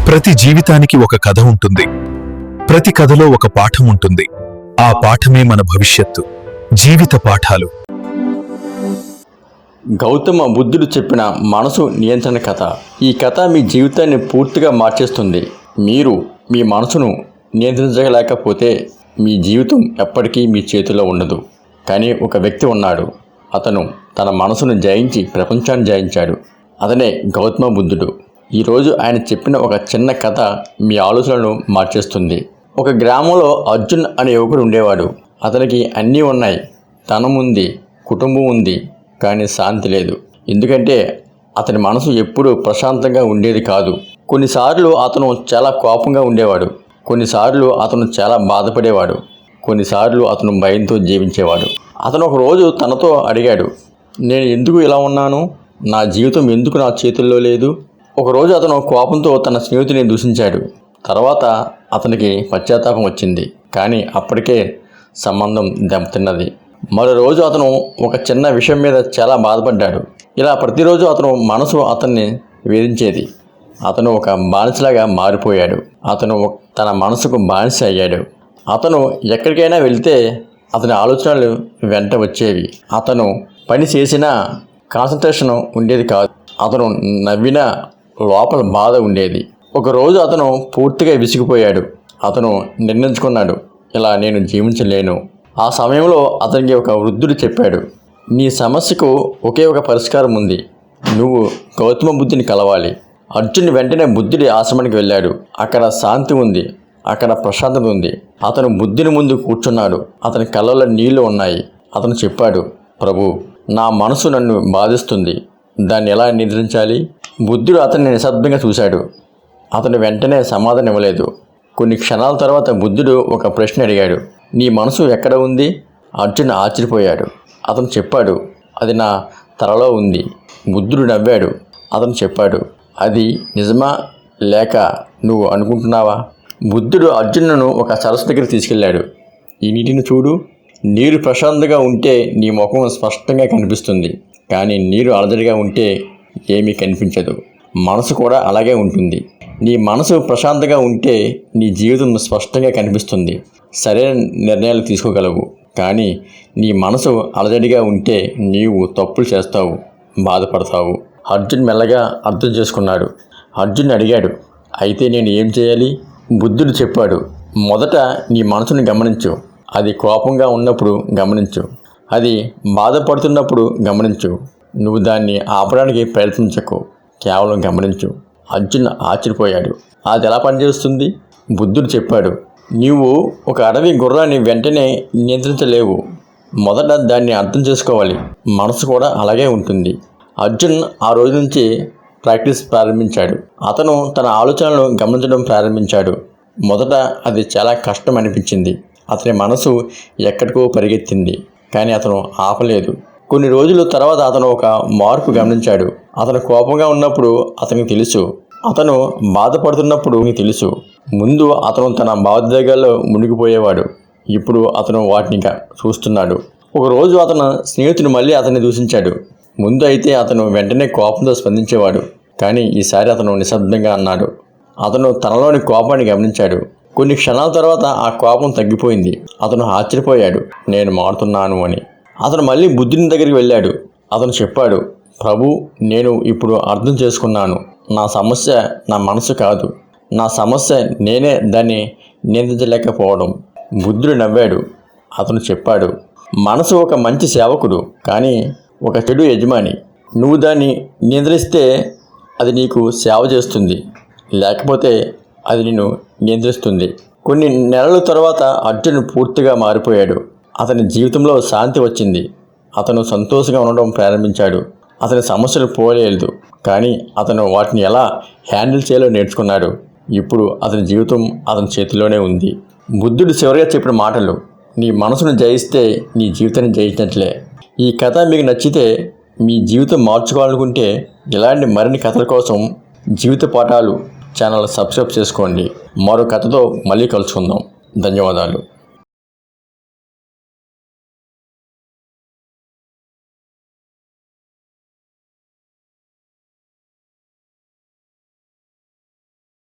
ప్రతి జీవితానికి ఒక కథ ఉంటుంది. ప్రతి కథలో ఒక పాఠం ఉంటుంది. ఆ పాఠమే మన భవిష్యత్తు. జీవిత పాఠాలు. గౌతమ బుద్ధుడు చెప్పిన మనసు నియంత్రణ కథ. ఈ కథ మీ జీవితాన్ని పూర్తిగా మార్చేస్తుంది. మీరు మీ మనసును నియంత్రించలేకపోతే మీ జీవితం ఎప్పటికీ మీ చేతిలో ఉండదు. కానీ ఒక వ్యక్తి ఉన్నాడు. అతను తన మనసును జయించి ప్రపంచాన్ని జయించాడు. అతనే గౌతమ బుద్ధుడు. ఈరోజు ఆయన చెప్పిన ఒక చిన్న కథ మీ ఆలోచనలను మార్చేస్తుంది. ఒక గ్రామంలో అర్జున్ అనే యువకుడు ఉండేవాడు. అతనికి అన్నీ ఉన్నాయి. ధనం ఉంది, కుటుంబం ఉంది, కానీ శాంతి లేదు. ఎందుకంటే అతని మనసు ఎప్పుడూ ప్రశాంతంగా ఉండేది కాదు. కొన్నిసార్లు అతను చాలా కోపంగా ఉండేవాడు. కొన్నిసార్లు అతను చాలా బాధపడేవాడు. కొన్నిసార్లు అతను భయంతో జీవించేవాడు. అతను ఒక రోజు తనతో అడిగాడు, నేను ఎందుకు ఇలా ఉన్నాను? నా జీవితం ఎందుకు నా చేతుల్లో లేదు? ఒకరోజు అతను కోపంతో తన స్నేహితుని దూషించాడు. తర్వాత అతనికి పశ్చాత్తాపం వచ్చింది. కానీ అప్పటికే సంబంధం దెబ్బతిన్నది. మరో రోజు అతను ఒక చిన్న విషయం మీద చాలా బాధపడ్డాడు. ఇలా ప్రతిరోజు అతను మనసు అతన్ని వేధించేది. అతను ఒక బానిసలాగా మారిపోయాడు. అతను తన మనసుకు బానిస అయ్యాడు. అతను ఎక్కడికైనా వెళ్తే అతని ఆలోచనలు వెంట వచ్చేవి. అతను పని చేసినా కాన్సన్ట్రేషన్ ఉండేది కాదు. అతను నవ్వినా లోపల బాధ ఉండేది. ఒకరోజు అతను పూర్తిగా విసిగిపోయాడు. అతను నిర్ణయించుకున్నాడు, ఇలా నేను జీవించలేను. ఆ సమయంలో అతనికి ఒక వృద్ధుడు చెప్పాడు, నీ సమస్యకు ఒకే ఒక పరిష్కారం ఉంది. నువ్వు గౌతమ బుద్ధుని కలవాలి. అర్జున్ వెంటనే బుద్ధుడి ఆశ్రమానికి వెళ్ళాడు. అక్కడ శాంతి ఉంది, అక్కడ ప్రశాంతత ఉంది. అతను బుద్ధుని ముందు కూర్చున్నాడు. అతని కళ్ళలో నీళ్లు ఉన్నాయి. అతను చెప్పాడు, ప్రభు, నా మనసు నన్ను బాధిస్తుంది. దాన్ని ఎలా నిద్రించాలి? బుద్ధుడు అతన్ని నిశ్శబ్దంగా చూశాడు. అతను వెంటనే సమాధానం ఇవ్వలేదు. కొన్ని క్షణాల తర్వాత బుద్ధుడు ఒక ప్రశ్న అడిగాడు, నీ మనసు ఎక్కడ ఉంది? అర్జున్ ఆశ్చర్యపోయాడు. అతను చెప్పాడు, అది నా తలలో ఉంది. బుద్ధుడు నవ్వాడు. అతను చెప్పాడు, అది నిజమా లేక నువ్వు అనుకుంటున్నావా? బుద్ధుడు అర్జునును ఒక సరస్సు దగ్గర తీసుకెళ్లాడు. ఈ నీటిని చూడు. నీరు ప్రశాంతంగా ఉంటే నీ ముఖం స్పష్టంగా కనిపిస్తుంది. కానీ నీరు అలజడిగా ఉంటే ఏమీ కనిపించదు. మనసు కూడా అలాగే ఉంటుంది. నీ మనసు ప్రశాంతంగా ఉంటే నీ జీవితం స్పష్టంగా కనిపిస్తుంది. సరైన నిర్ణయాలు తీసుకోగలవు. కానీ నీ మనసు అలజడిగా ఉంటే నీవు తప్పులు చేస్తావు, బాధపడతావు. అర్జున్ మెల్లగా అర్థం చేసుకున్నాడు. అర్జున్ అడిగాడు, అయితే నేను ఏం చేయాలి? బుద్ధుడు చెప్పాడు, మొదట నీ మనసుని గమనించు. అది కోపంగా ఉన్నప్పుడు గమనించు. అది బాధపడుతున్నప్పుడు గమనించు. నువ్వు దాన్ని ఆపడానికి ప్రయత్నించకు, కేవలం గమనించు. అర్జున్ ఆశ్చర్యపోయాడు. అది ఎలా పనిచేస్తుంది? బుద్ధుడు చెప్పాడు, నీవు ఒక అడవి గుర్రాన్ని వెంటనే నియంత్రించలేవు. మొదట దాన్ని అర్థం చేసుకోవాలి. మనసు కూడా అలాగే ఉంటుంది. అర్జున్ ఆ రోజు నుంచి ప్రాక్టీస్ ప్రారంభించాడు. అతను తన ఆలోచనలను గమనించడం ప్రారంభించాడు. మొదట అది చాలా కష్టం అనిపించింది. అతని మనసు ఎక్కడికో పరిగెత్తింది. కానీ అతను ఆపలేదు. కొన్ని రోజుల తర్వాత అతను ఒక మార్పు గమనించాడు. అతను కోపంగా ఉన్నప్పుడు అతనికి తెలుసు. అతను బాధపడుతున్నప్పుడు తెలుసు. ముందు అతను తన భావోద్వేగాల్లో మునిగిపోయేవాడు. ఇప్పుడు అతను వాటిని చూస్తున్నాడు. ఒకరోజు అతను స్నేహితుడు మళ్ళీ అతన్ని దూషించాడు. ముందు అయితే అతను వెంటనే కోపంతో స్పందించేవాడు. కానీ ఈసారి అతను నిశ్శబ్దంగా అన్నాడు. అతను తనలోని కోపాన్ని గమనించాడు. కొన్ని క్షణాల తర్వాత ఆ కోపం తగ్గిపోయింది. అతను ఆశ్చర్యపోయాడు, నేను మారుతున్నాను అని. అతను మళ్ళీ బుద్ధుని దగ్గరికి వెళ్ళాడు. అతను చెప్పాడు, ప్రభు, నేను ఇప్పుడు అర్థం చేసుకున్నాను. నా సమస్య నా మనసు కాదు. నా సమస్య నేనే దాన్ని నియంత్రించలేకపోవడం. బుద్ధుడు నవ్వాడు. అతను చెప్పాడు, మనసు ఒక మంచి సేవకుడు, కానీ ఒక చెడు యజమాని. నువ్వు దాన్ని నియంత్రిస్తే అది నీకు సేవ చేస్తుంది, లేకపోతే అది నిన్ను నియంత్రిస్తుంది. కొన్ని నెలల తర్వాత అర్జున్ పూర్తిగా మారిపోయాడు. అతని జీవితంలో శాంతి వచ్చింది. అతను సంతోషంగా ఉండడం ప్రారంభించాడు. అతని సమస్యలు పోలేదు, కానీ అతను వాటిని ఎలా హ్యాండిల్ చేయాలో నేర్చుకున్నాడు. ఇప్పుడు అతని జీవితం అతని చేతిలోనే ఉంది. బుద్ధుడు చివరిగా చెప్పిన మాటలు, నీ మనసును జయిస్తే నీ జీవితాన్ని జయించినట్లే. ఈ కథ మీకు నచ్చితే, మీ జీవితం మార్చుకోవాలనుకుంటే ఇలాంటి మరిన్ని కథల కోసం జీవిత పాఠాలు ఛానల్ సబ్స్క్రైబ్ చేసుకోండి. మరో కథతో మళ్ళీ కలుసుకుందాం. ధన్యవాదాలు.